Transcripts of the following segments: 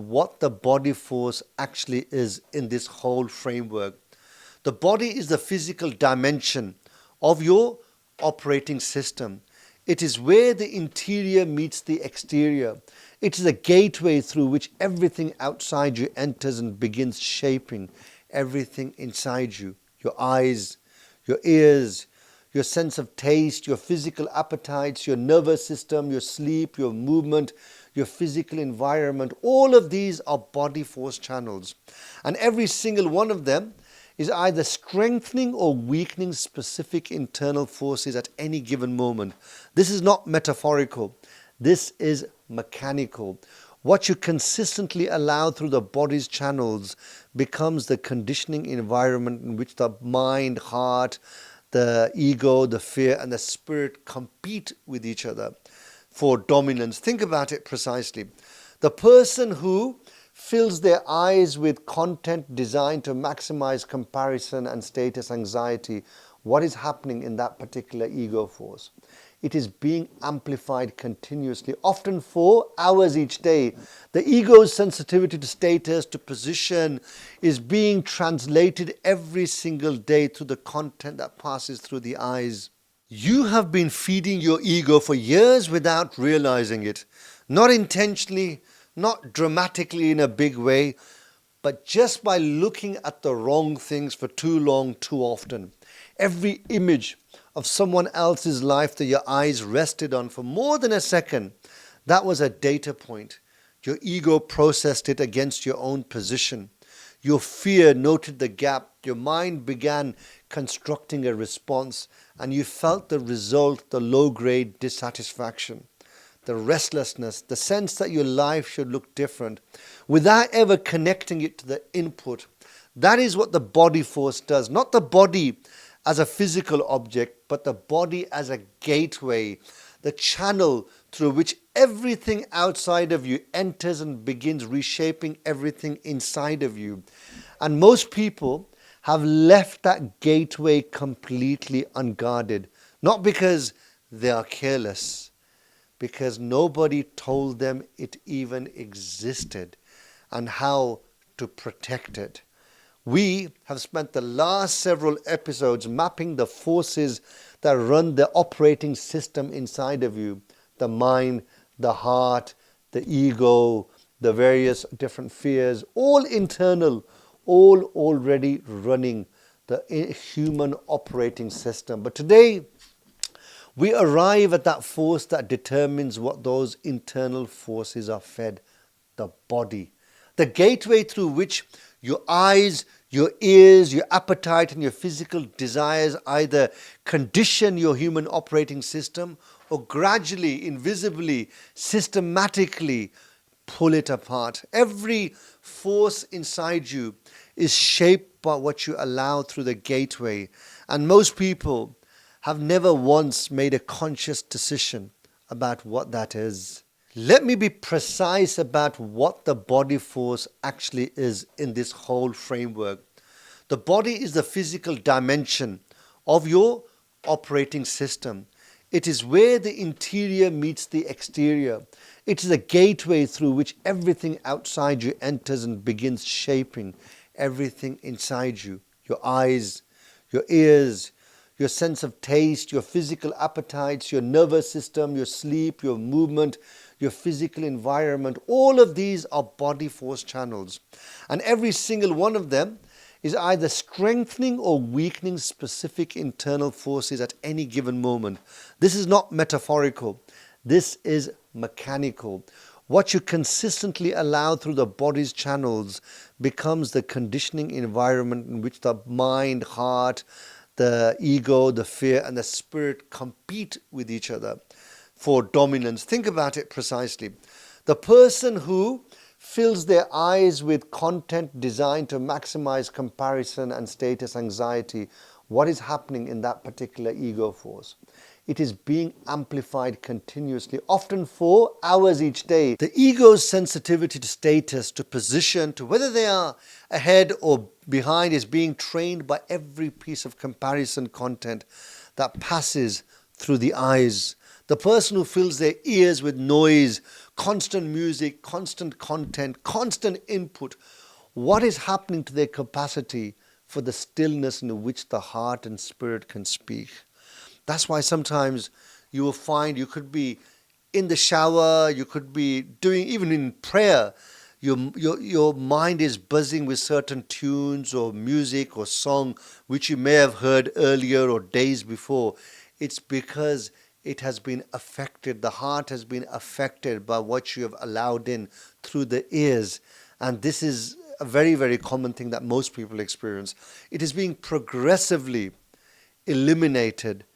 what the body force actually is in this whole framework. The body is the physical dimension of your operating system. It is where the interior meets the exterior. It is a gateway through which everything outside you enters and begins shaping everything inside you. Your eyes, your ears, your sense of taste, your physical appetites, your nervous system, your sleep, your movement, your physical environment. All of these are body force channels. And every single one of them is either strengthening or weakening specific internal forces at any given moment. This is not metaphorical. This is mechanical. What you consistently allow through the body's channels becomes the conditioning environment in which the mind, heart, the ego, the fear, and the spirit compete with each other for dominance. Think about it precisely. The person who fills their eyes with content designed to maximize comparison and status anxiety, what is happening in that particular ego force? It is being amplified continuously, often for hours each day. The ego's sensitivity to status, to position, is being translated every single day through the content that passes through the eyes. You have been feeding your ego for years without realizing it. Not intentionally, not dramatically in a big way, but just by looking at the wrong things for too long, too often. Every image of someone else's life that your eyes rested on for more than a second, that was a data point. Your ego processed it against your own position. Your fear noted the gap. Your mind began constructing a response, and you felt the result, the low-grade dissatisfaction, the restlessness, the sense that your life should look different, without ever connecting it to the input. That is what the body force does. Not the body as a physical object, but the body as a gateway, the channel through which everything outside of you enters and begins reshaping everything inside of you. And most people have left that gateway completely unguarded, not because they are careless, because nobody told them it even existed and how to protect it. We have spent the last several episodes mapping the forces that run the operating system inside of you, the mind, the heart, the ego, the various different fears, all internal, all already running the human operating system. But today, we arrive at that force that determines what those internal forces are fed, the body. The gateway through which your eyes, your ears, your appetite, and your physical desires either condition your human operating system or gradually, invisibly, systematically pull it apart. Every force inside you is shaped by what you allow through the gateway. And most people have never once made a conscious decision about what that is. Let me be precise about what the body force actually is in this whole framework. The body is the physical dimension of your operating system. It is where the interior meets the exterior. It is a gateway through which everything outside you enters and begins shaping everything inside you. Your eyes, your ears, your sense of taste, your physical appetites, your nervous system, your sleep, your movement, your physical environment. All of these are body force channels. And every single one of them is either strengthening or weakening specific internal forces at any given moment. This is not metaphorical. This is mechanical. What you consistently allow through the body's channels becomes the conditioning environment in which the mind, heart, the ego, the fear, and the spirit compete with each other for dominance. Think about it precisely. The person who fills their eyes with content designed to maximize comparison and status anxiety, what is happening in that particular ego force? It is being amplified continuously, often for hours each day. The ego's sensitivity to status, to position, to whether they are ahead or behind is being trained by every piece of comparison content that passes through the eyes. The person who fills their ears with noise, constant music, constant content, constant input, what is happening to their capacity for the stillness in which the heart and spirit can speak? That's why sometimes you will find you could be in the shower, you could be doing, even in prayer, your mind is buzzing with certain tunes or music or song which you may have heard earlier or days before. It's because it has been affected, the heart has been affected by what you have allowed in through the ears. And this is a very, very common thing that most people experience. It is being progressively eliminated,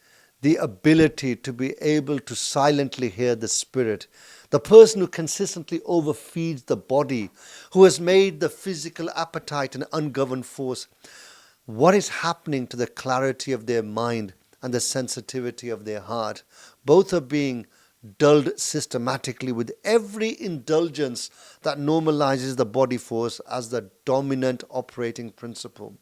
the ability to be able to silently hear the spirit. The person who consistently overfeeds the body, who has made the physical appetite an ungoverned force, what is happening to the clarity of their mind and the sensitivity of their heart? Both are being dulled systematically with every indulgence that normalizes the body force as the dominant operating principle.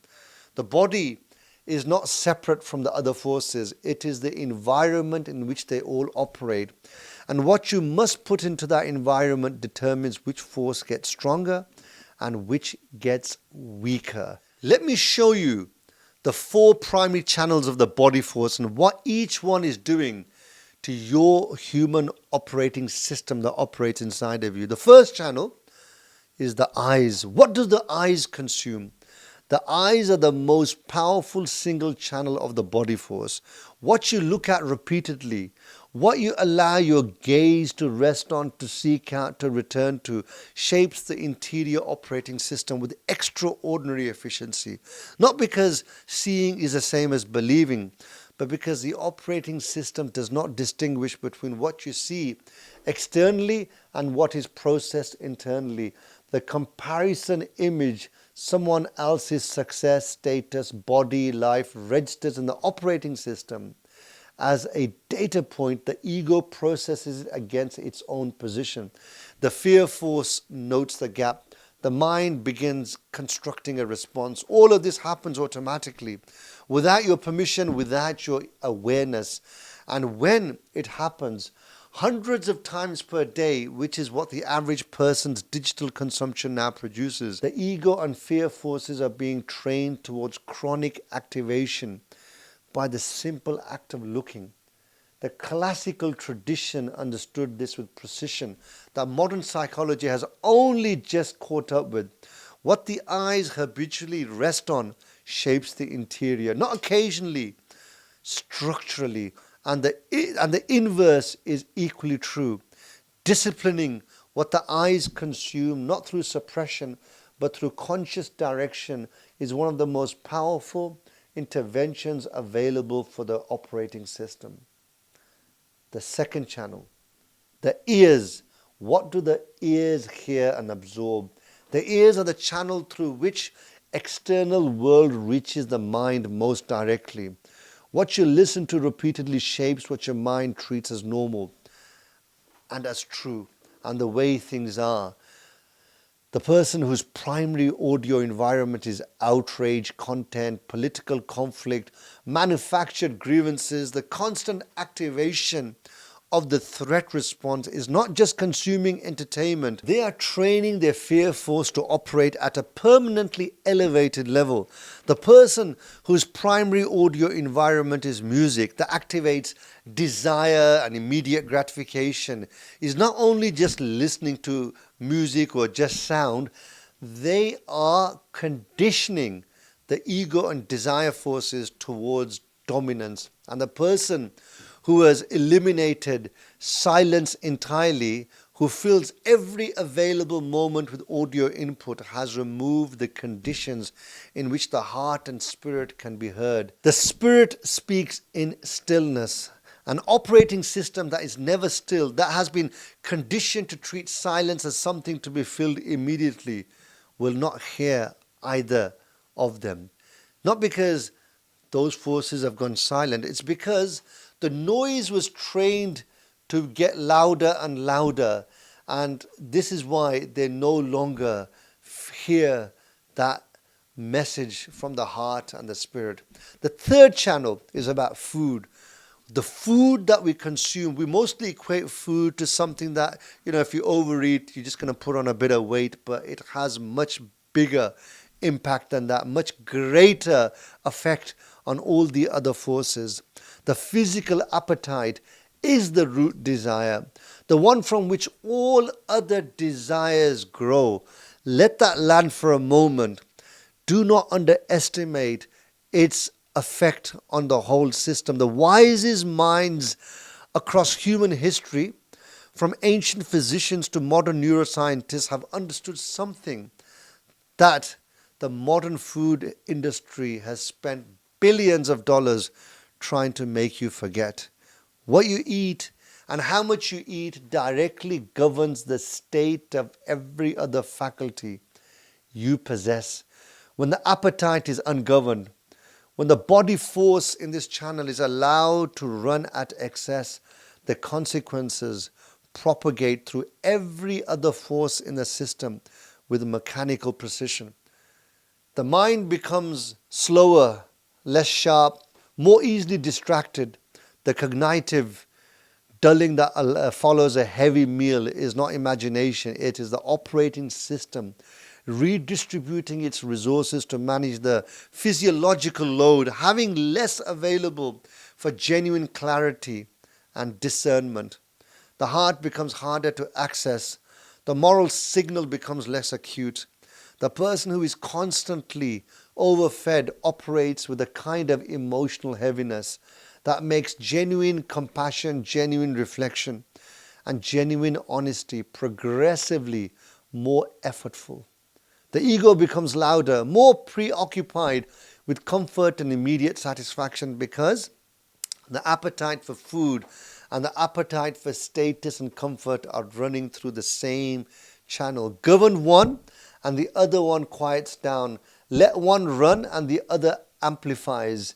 The body is not separate from the other forces. It is the environment in which they all operate. And what you must put into that environment determines which force gets stronger and which gets weaker. Let me show you the 4 primary channels of the body force and what each one is doing to your human operating system that operates inside of you. The first channel is the eyes. What do the eyes consume? The eyes are the most powerful single channel of the body force. What you look at repeatedly, what you allow your gaze to rest on, to seek out, to return to, shapes the interior operating system with extraordinary efficiency. Not because seeing is the same as believing, but because the operating system does not distinguish between what you see externally and what is processed internally. The comparison image, someone else's success, status, body, life registers in the operating system as a data point. The ego processes it against its own position. The fear force notes the gap. The mind begins constructing a response. All of this happens automatically, without your permission, without your awareness. And when it happens, hundreds of times per day, which is what the average person's digital consumption now produces, the ego and fear forces are being trained towards chronic activation by the simple act of looking. The classical tradition understood this with precision that modern psychology has only just caught up with. What the eyes habitually rest on shapes the interior, not occasionally, structurally. And the inverse is equally true. Disciplining what the eyes consume, not through suppression, but through conscious direction, is one of the most powerful interventions available for the operating system. The second channel, the ears. What do the ears hear and absorb? The ears are the channel through which external world reaches the mind most directly. What you listen to repeatedly shapes what your mind treats as normal and as true, and the way things are. The person whose primary audio environment is outrage, content, political conflict, manufactured grievances, the constant activation of the threat response is not just consuming entertainment. They are training their fear force to operate at a permanently elevated level. The person whose primary audio environment is music that activates desire and immediate gratification is not only just listening to music or just sound, they are conditioning the ego and desire forces towards dominance. And the person who has eliminated silence entirely, who fills every available moment with audio input, has removed the conditions in which the heart and spirit can be heard. The spirit speaks in stillness. An operating system that is never still, that has been conditioned to treat silence as something to be filled immediately, will not hear either of them. Not because those forces have gone silent, it's because the noise was trained to get louder and louder, and this is why they no longer hear that message from the heart and the spirit. The third channel is about food. The food that we consume, we mostly equate food to something that, if you overeat, you're just going to put on a bit of weight, but it has much bigger impact than that, much greater effect on all the other forces. The physical appetite is the root desire, the one from which all other desires grow. Let that land for a moment. Do not underestimate its effect on the whole system. The wisest minds across human history, from ancient physicians to modern neuroscientists, have understood something that the modern food industry has spent billions of dollars trying to make you forget. What you eat and how much you eat directly governs the state of every other faculty you possess. When the appetite is ungoverned, when the body force in this channel is allowed to run at excess, the consequences propagate through every other force in the system with mechanical precision. The mind becomes slower, less sharp, more easily distracted. The cognitive dulling that follows a heavy meal is not imagination, it is the operating system redistributing its resources to manage the physiological load, having less available for genuine clarity and discernment. The heart becomes harder to access. The moral signal becomes less acute. The person who is constantly overfed operates with a kind of emotional heaviness that makes genuine compassion, genuine reflection, and genuine honesty progressively more effortful. The ego becomes louder, more preoccupied with comfort and immediate satisfaction, because the appetite for food and the appetite for status and comfort are running through the same channel. Govern one and the other one quiets down. Let one run and the other amplifies.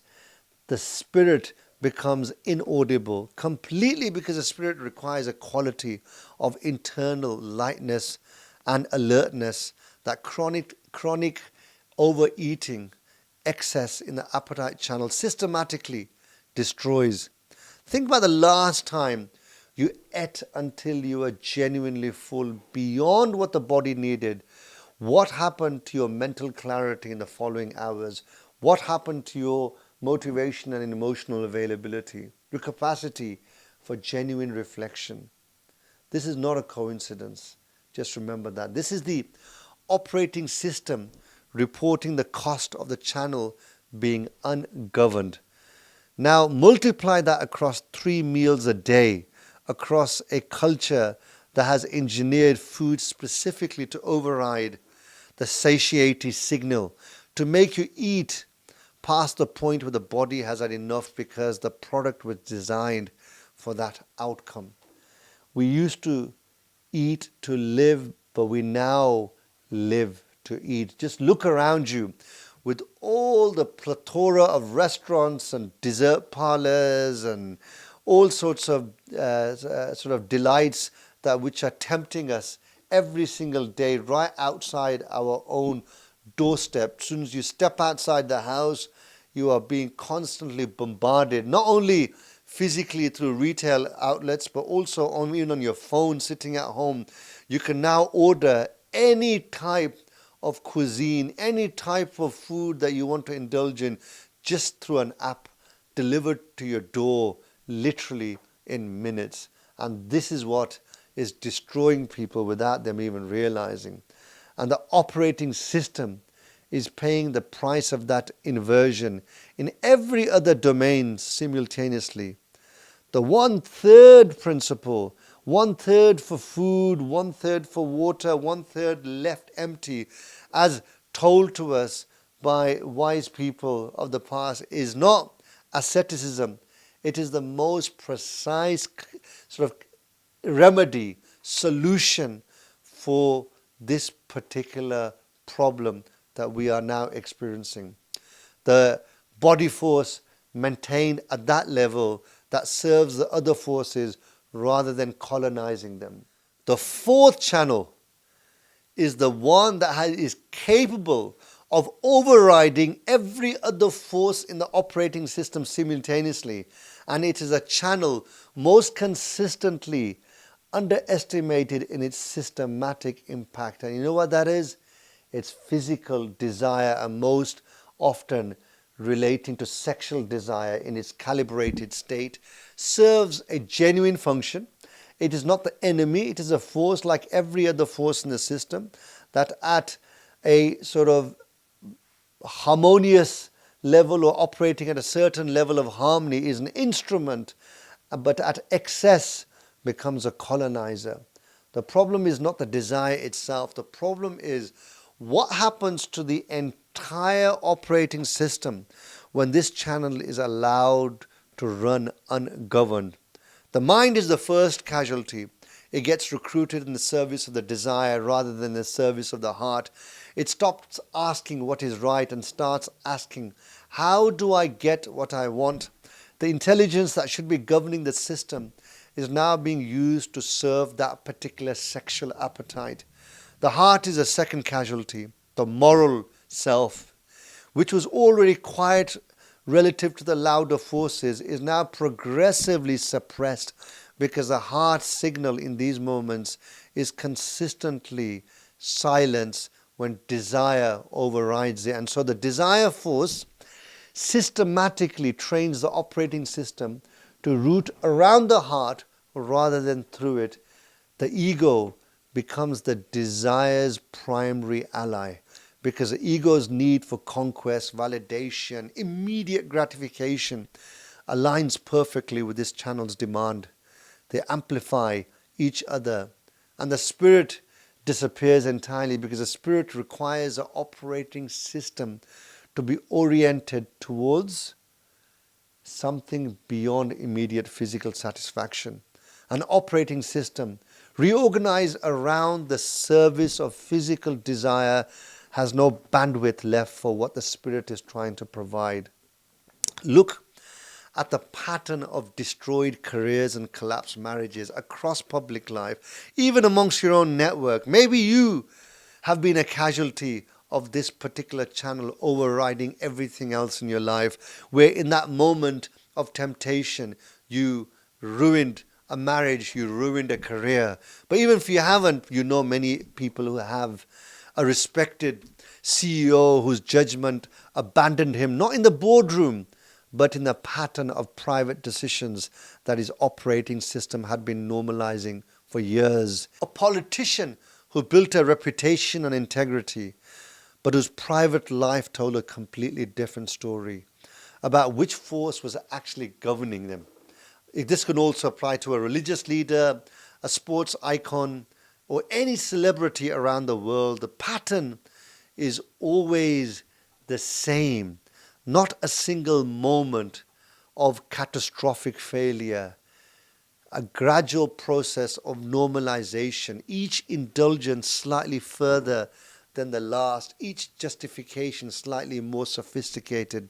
The spirit becomes inaudible completely, because the spirit requires a quality of internal lightness and alertness that chronic overeating, excess in the appetite channel systematically destroys. Think about the last time you ate until you were genuinely full beyond what the body needed. What happened to your mental clarity in the following hours? What happened to your motivation and emotional availability, your capacity for genuine reflection? This is not a coincidence. Just remember that. This is the operating system reporting the cost of the channel being ungoverned. Now multiply that across 3 meals a day, across a culture that has engineered food specifically to override the satiety signal, to make you eat past the point where the body has had enough because the product was designed for that outcome. We used to eat to live, but we now live to eat. Just look around you with all the plethora of restaurants and dessert parlors and all sorts of sort of delights which are tempting us every single day right outside our own doorstep. As soon as you step outside the house, you are being constantly bombarded, not only physically through retail outlets, but also even on your phone sitting at home. You can now order any type of cuisine, any type of food that you want to indulge in, just through an app, delivered to your door literally in minutes. And this is what is destroying people without them even realizing. And the operating system is paying the price of that inversion in every other domain simultaneously. The 1/3 principle, 1/3 for food, 1/3 for water, 1/3 left empty, as told to us by wise people of the past, is not asceticism. It is the most precise sort of remedy, solution for this particular problem that we are now experiencing. The body force maintained at that level that serves the other forces rather than colonizing them. The 4th channel is the one that is capable of overriding every other force in the operating system simultaneously. and it is a channel most consistently underestimated in its systematic impact. And you know what that is? It's physical desire, and most often relating to sexual desire in its calibrated state, serves a genuine function. It is not the enemy, it is a force like every other force in the system that at a sort of harmonious level or operating at a certain level of harmony is an instrument, but at excess becomes a colonizer. The problem is not the desire itself. The problem is what happens to the entire operating system when this channel is allowed to run ungoverned. The mind is the first casualty. It gets recruited in the service of the desire rather than the service of the heart. It stops asking what is right and starts asking, how do I get what I want? The intelligence that should be governing the system is now being used to serve that particular sexual appetite. The heart is a second casualty. The moral self, which was already quiet relative to the louder forces, is now progressively suppressed because the heart signal in these moments is consistently silenced when desire overrides it. And so the desire force systematically trains the operating system to root around the heart rather than through it. The ego becomes the desire's primary ally because the ego's need for conquest, validation, immediate gratification aligns perfectly with this channel's demand. They amplify each other, and the spirit disappears entirely because the spirit requires an operating system to be oriented towards something beyond immediate physical satisfaction. An operating system reorganized around the service of physical desire has no bandwidth left for what the spirit is trying to provide. Look at the pattern of destroyed careers and collapsed marriages across public life, even amongst your own network. Maybe you have been a casualty of this particular channel overriding everything else in your life, where in that moment of temptation you ruined a marriage, you ruined a career. But even if you haven't, you know many people who have. A respected CEO whose judgment abandoned him, not in the boardroom, but in the pattern of private decisions that his operating system had been normalizing for years. A politician who built a reputation on integrity, but whose private life told a completely different story about which force was actually governing them. This can also apply to a religious leader, a sports icon, or any celebrity around the world. The pattern is always the same. Not a single moment of catastrophic failure. A gradual process of normalization, each indulgence slightly further than the last, each justification slightly more sophisticated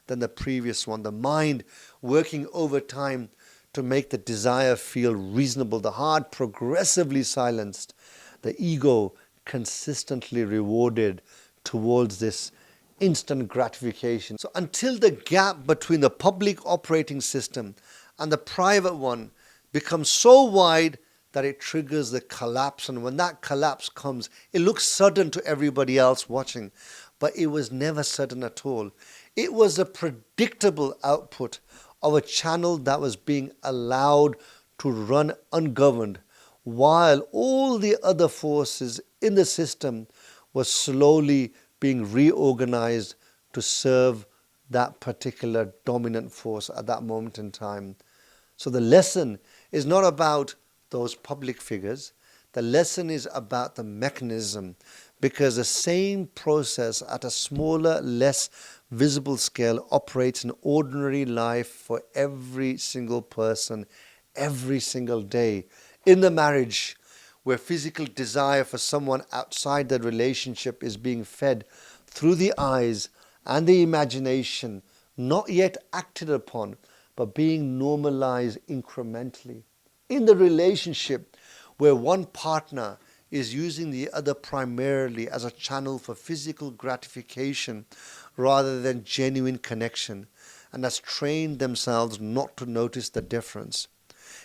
than the previous one. The mind working overtime to make the desire feel reasonable, the heart progressively silenced, the ego consistently rewarded towards this instant gratification. So until the gap between the public operating system and the private one becomes so wide that it triggers the collapse, and when that collapse comes, it looks sudden to everybody else watching, but it was never sudden at all. It was a predictable output of a channel that was being allowed to run ungoverned, while all the other forces in the system were slowly being reorganized to serve that particular dominant force at that moment in time. So the lesson is not about those public figures. The lesson is about the mechanism, because the same process at a smaller, less visible scale operates in ordinary life for every single person, every single day. In the marriage, where physical desire for someone outside the relationship is being fed through the eyes and the imagination, not yet acted upon, but being normalized incrementally. In the relationship, where one partner is using the other primarily as a channel for physical gratification rather than genuine connection, and has trained themselves not to notice the difference.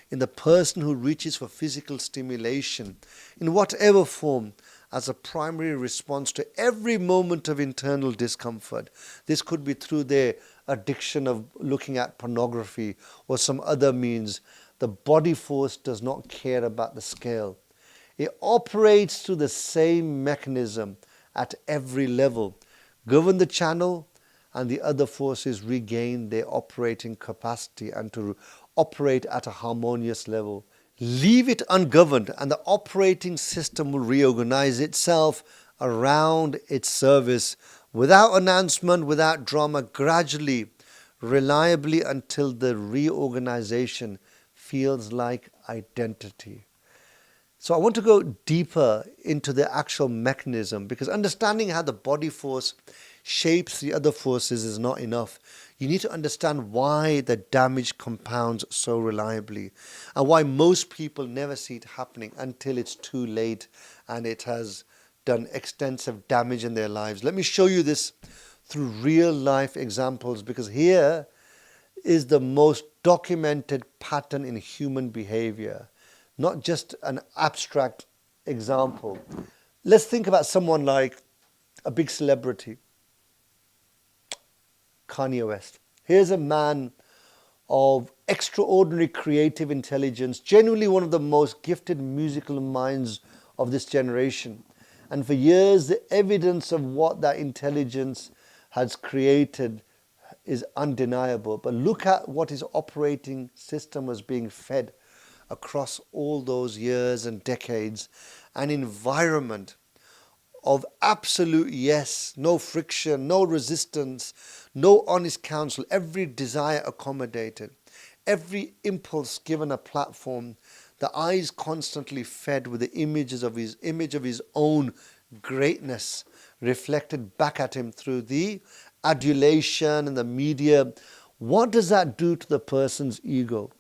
In the person who reaches for physical stimulation, in whatever form, as a primary response to every moment of internal discomfort. This could be through their addiction of looking at pornography or some other means. The body force does not care about the scale. It operates through the same mechanism at every level. Govern the channel, and the other forces regain their operating capacity and to operate at a harmonious level. Leave it ungoverned, and the operating system will reorganize itself around its service without announcement, without drama, gradually, reliably, until the reorganization feels like identity. So I want to go deeper into the actual mechanism, because understanding how the body force shapes the other forces is not enough. You need to understand why the damage compounds so reliably and why most people never see it happening until it's too late and it has done extensive damage in their lives. Let me show you this through real life examples, because here is the most documented pattern in human behavior, not just an abstract example. Let's think about someone like a big celebrity, Kanye West. Here's a man of extraordinary creative intelligence, genuinely one of the most gifted musical minds of this generation. And for years, the evidence of what that intelligence has created is undeniable. But look at what his operating system was being fed across all those years and decades. An environment of absolute yes, no friction, no resistance, no honest counsel, every desire accommodated, every impulse given a platform, the eyes constantly fed with the image of his own greatness reflected back at him through the adulation and the media. What does that do to the person's ego?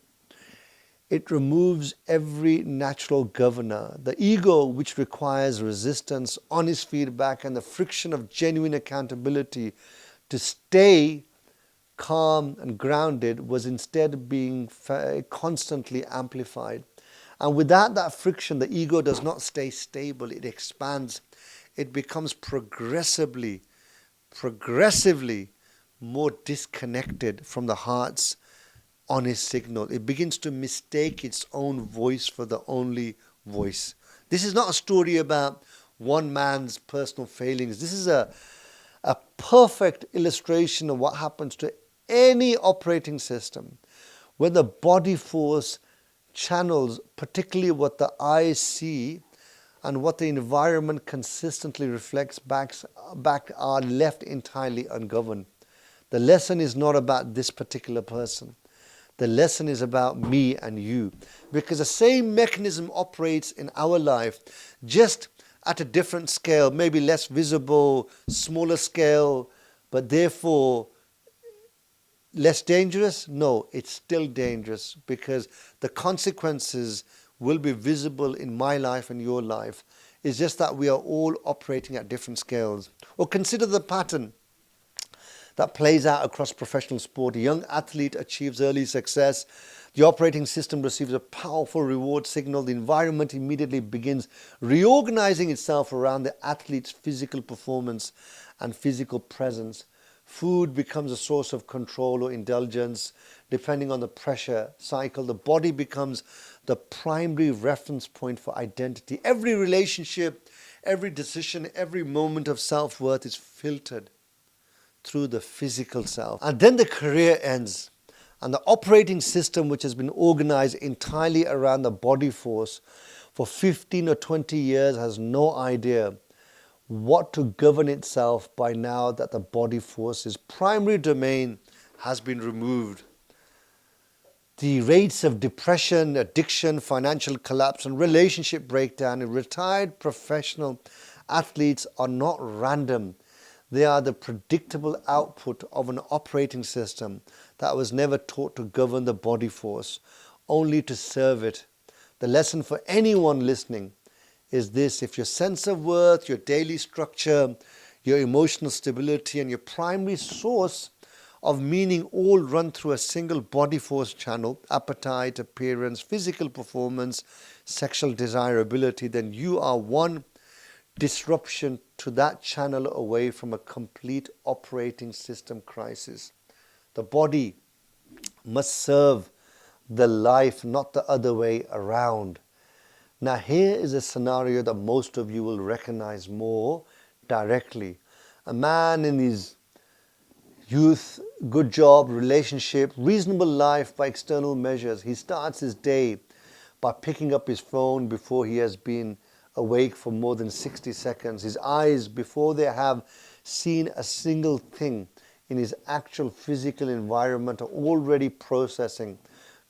It removes every natural governor. The ego, which requires resistance, honest feedback, and the friction of genuine accountability to stay calm and grounded, was instead being constantly amplified. And without that friction, the ego does not stay stable. It expands. It becomes progressively more disconnected from the heart's honest signal. It begins to mistake its own voice for the only voice. This is not a story about one man's personal failings. This is a perfect illustration of what happens to any operating system when the body force channels, particularly what the eyes see and what the environment consistently reflects back, are left entirely ungoverned. The lesson is not about this particular person. The lesson is about me and you, because the same mechanism operates in our life, just at a different scale, maybe less visible, smaller scale, but therefore less dangerous? No, it's still dangerous, because the consequences will be visible in my life and your life. It's just that we are all operating at different scales. Or consider the pattern that plays out across professional sport. A young athlete achieves early success. The operating system receives a powerful reward signal. The environment immediately begins reorganizing itself around the athlete's physical performance and physical presence. Food becomes a source of control or indulgence, depending on the pressure cycle. The body becomes the primary reference point for identity. Every relationship, every decision, every moment of self-worth is filtered through the physical self. And then the career ends, and the operating system, which has been organized entirely around the body force for 15 or 20 years, has no idea what to govern itself by now that the body force's primary domain has been removed. The rates of depression, addiction, financial collapse, and relationship breakdown in retired professional athletes are not random. They are the predictable output of an operating system that was never taught to govern the body force, only to serve it. The lesson for anyone listening is this: if your sense of worth, your daily structure, your emotional stability, and your primary source of meaning all run through a single body force channel, appetite, appearance, physical performance, sexual desirability, then you are one disruption to that channel away from a complete operating system crisis. The body must serve the life, not the other way around. Now, here is a scenario that most of you will recognize more directly. A man in his youth, good job, relationship, reasonable life by external measures. He starts his day by picking up his phone before he has been awake for more than 60 seconds. His eyes, before they have seen a single thing in his actual physical environment, are already processing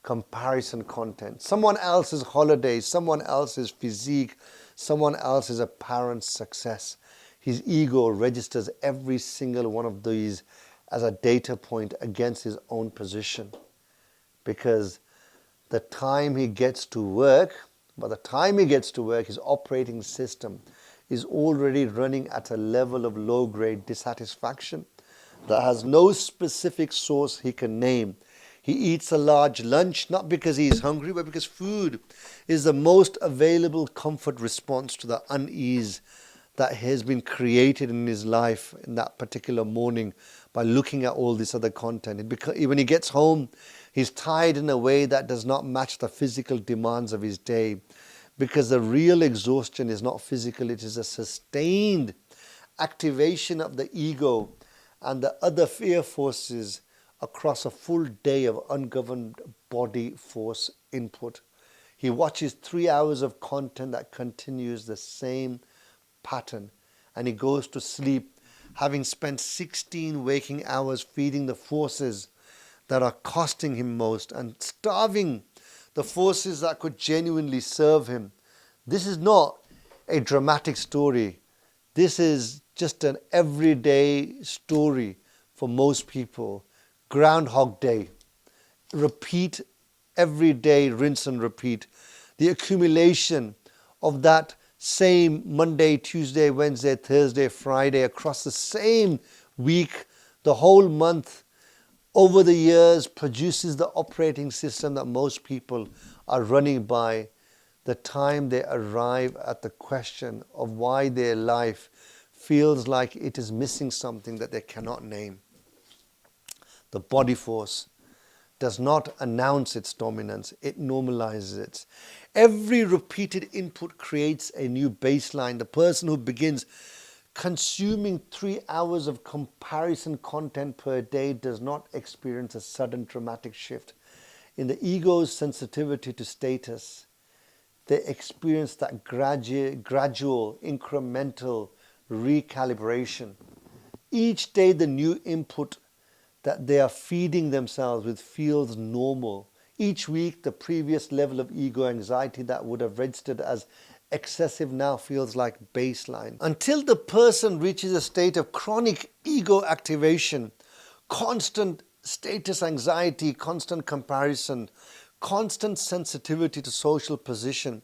comparison content. Someone else's holiday, someone else's physique, someone else's apparent success. His ego registers every single one of these as a data point against his own position. Because the time he gets to work, by the time he gets to work, his operating system is already running at a level of low-grade dissatisfaction that has no specific source he can name. He eats a large lunch, not because he is hungry, but because food is the most available comfort response to the unease that has been created in his life in that particular morning by looking at all this other content. When he gets home, he's tired in a way that does not match the physical demands of his day, because the real exhaustion is not physical, it is a sustained activation of the ego and the other fear forces across a full day of ungoverned body force input. He watches 3 hours of content that continues the same pattern, and he goes to sleep having spent 16 waking hours feeding the forces that are costing him most and starving the forces that could genuinely serve him. This is not a dramatic story. This is just an everyday story for most people. Groundhog Day. Repeat every day, rinse and repeat. The accumulation of that same Monday, Tuesday, Wednesday, Thursday, Friday across the same week, the whole month, over the years produces the operating system that most people are running by. The time they arrive at the question of why their life feels like it is missing something that they cannot name. The body force does not announce its dominance, it normalizes it. Every repeated input creates a new baseline. The person who begins consuming 3 hours of comparison content per day does not experience a sudden dramatic shift in the ego's sensitivity to status. They experience that gradual, incremental recalibration. Each day the new input that they are feeding themselves with feels normal. Each week, the previous level of ego anxiety that would have registered as excessive now feels like baseline. Until the person reaches a state of chronic ego activation, constant status anxiety, constant comparison, constant sensitivity to social position,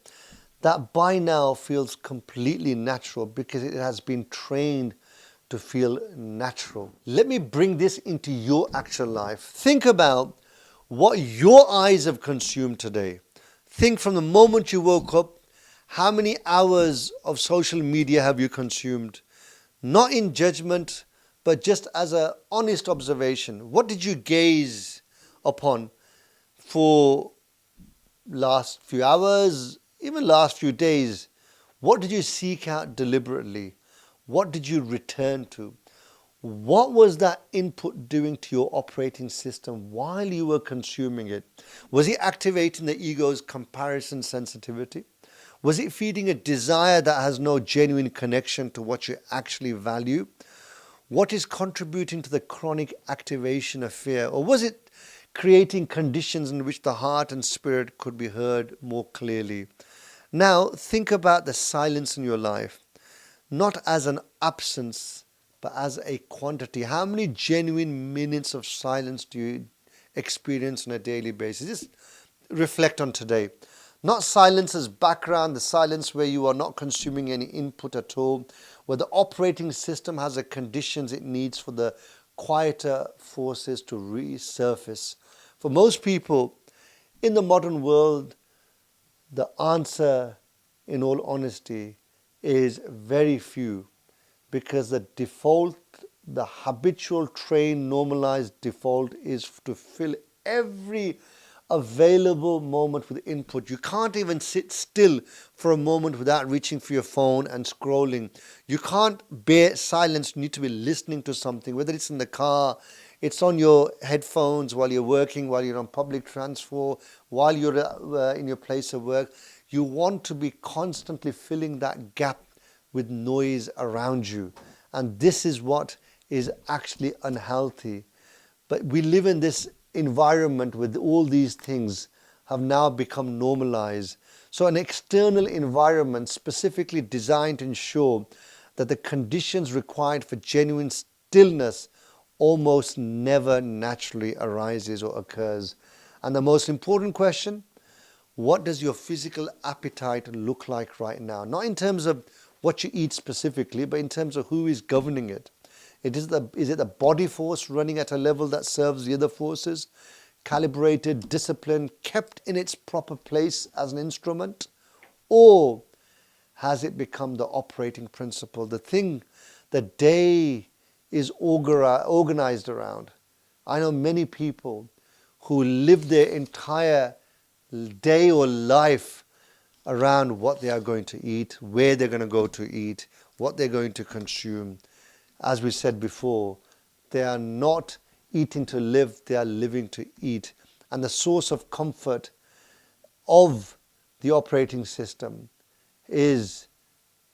that by now feels completely natural because it has been trained to feel natural. Let me bring this into your actual life. Think about what your eyes have consumed today. Think from the moment you woke up, how many hours of social media have you consumed? Not in judgment, but just as an honest observation. What did you gaze upon for last few hours, even last few days? What did you seek out deliberately? What did you return to? What was that input doing to your operating system while you were consuming it? Was it activating the ego's comparison sensitivity? Was it feeding a desire that has no genuine connection to what you actually value? What is contributing to the chronic activation of fear? Or was it creating conditions in which the heart and spirit could be heard more clearly? Now, think about the silence in your life. Not as an absence, but as a quantity. How many genuine minutes of silence do you experience on a daily basis? Just reflect on today. Not silence as background, the silence where you are not consuming any input at all, where the operating system has the conditions it needs for the quieter forces to resurface. For most people in the modern world, the answer, in all honesty, is very few, because the default, the habitual trained normalized default is to fill every available moment with input. You can't even sit still for a moment without reaching for your phone and scrolling. You can't bear silence. You need to be listening to something, whether it's in the car, it's on your headphones while you're working, while you're on public transport, while you're in your place of work. You want to be constantly filling that gap with noise around you. And this is what is actually unhealthy. But we live in this environment with all these things have now become normalized. So an external environment specifically designed to ensure that the conditions required for genuine stillness almost never naturally arises or occurs. And the most important question, what does your physical appetite look like right now? Not in terms of what you eat specifically, but in terms of who is governing it. Is it the body force running at a level that serves the other forces, calibrated, disciplined, kept in its proper place as an instrument? Or has it become the operating principle, the thing the day is organized around? I know many people who live their entire day or life around what they are going to eat, where they're going to go to eat, what they're going to consume. As we said before, they are not eating to live, they are living to eat. And the source of comfort of the operating system is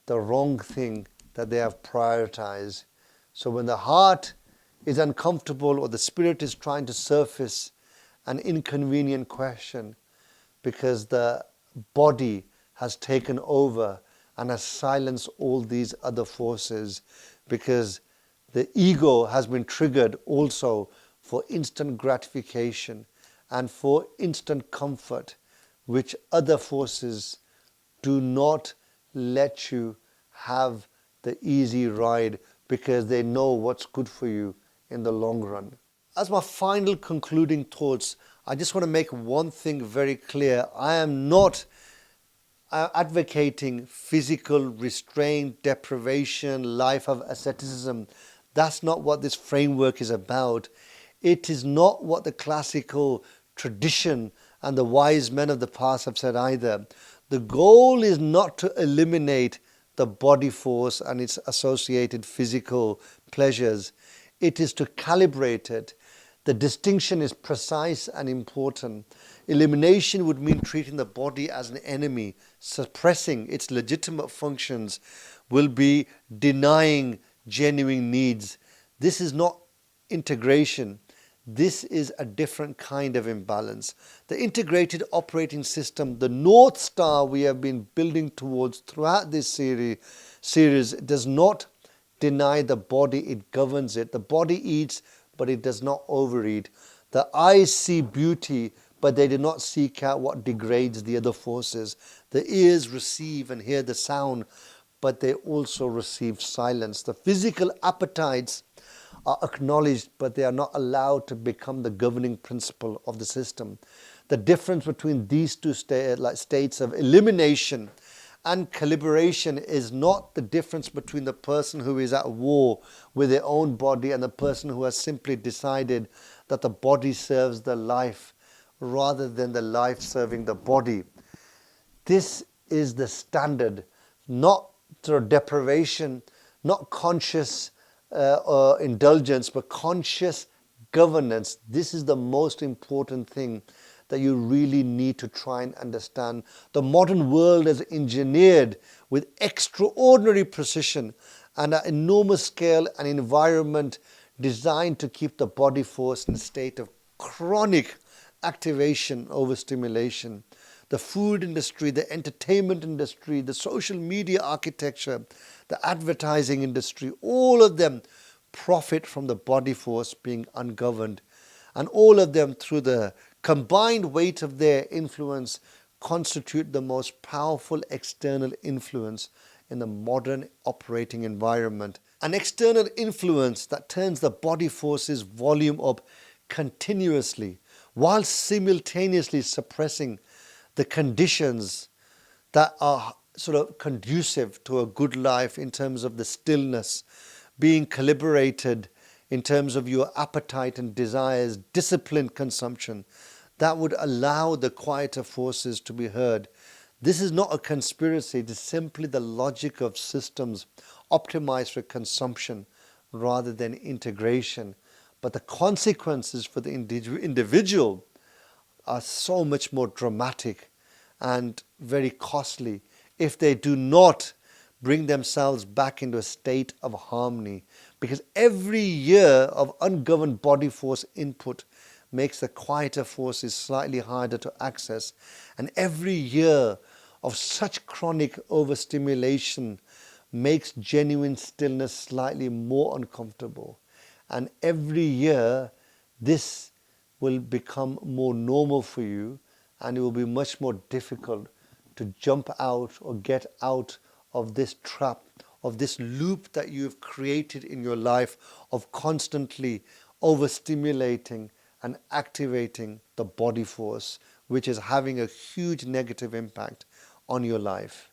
the wrong thing that they have prioritized. So when the heart is uncomfortable or the spirit is trying to surface an inconvenient question because the body has taken over and has silenced all these other forces, because the ego has been triggered also for instant gratification and for instant comfort, which other forces do not let you have the easy ride, because they know what's good for you in the long run. As my final concluding thoughts, I just want to make one thing very clear. I am not advocating physical restraint, deprivation, life of asceticism. That's not what this framework is about. It is not what the classical tradition and the wise men of the past have said either. The goal is not to eliminate the body force and its associated physical pleasures. It is to calibrate it. The distinction is precise and important. Elimination would mean treating the body as an enemy, suppressing its legitimate functions, will be denying genuine needs. This is not integration. This is a different kind of imbalance. The integrated operating system, the North Star we have been building towards throughout this series, does not deny the body, it governs it. The body eats, but it does not overeat. The eyes see beauty, but they do not seek out what degrades the other forces. The ears receive and hear the sound, but they also receive silence. The physical appetites are acknowledged, but they are not allowed to become the governing principle of the system. The difference between these two states of elimination and calibration is not the difference between the person who is at war with their own body and the person who has simply decided that the body serves the life rather than the life serving the body. This is the standard, not through deprivation, not conscious indulgence, but conscious governance. This is the most important thing that you really need to try and understand. The modern world is engineered with extraordinary precision and at enormous scale an environment designed to keep the body force in a state of chronic activation, overstimulation. The food industry, the entertainment industry, the social media architecture, the advertising industry, all of them profit from the body force being ungoverned. And all of them, through the combined weight of their influence, constitute the most powerful external influence in the modern operating environment An external influence that turns the body force's volume up continuously while simultaneously suppressing the conditions that are sort of conducive to a good life in terms of the stillness, being calibrated in terms of your appetite and desires, disciplined consumption, that would allow the quieter forces to be heard. This is not a conspiracy, it is simply the logic of systems optimized for consumption rather than integration. But the consequences for the individual are so much more dramatic and very costly if they do not bring themselves back into a state of harmony. Because every year of ungoverned body force input makes the quieter forces slightly harder to access. And every year of such chronic overstimulation makes genuine stillness slightly more uncomfortable. And every year, this will become more normal for you, and it will be much more difficult to jump out or get out of this trap, of this loop that you have created in your life of constantly overstimulating and activating the body force, which is having a huge negative impact on your life.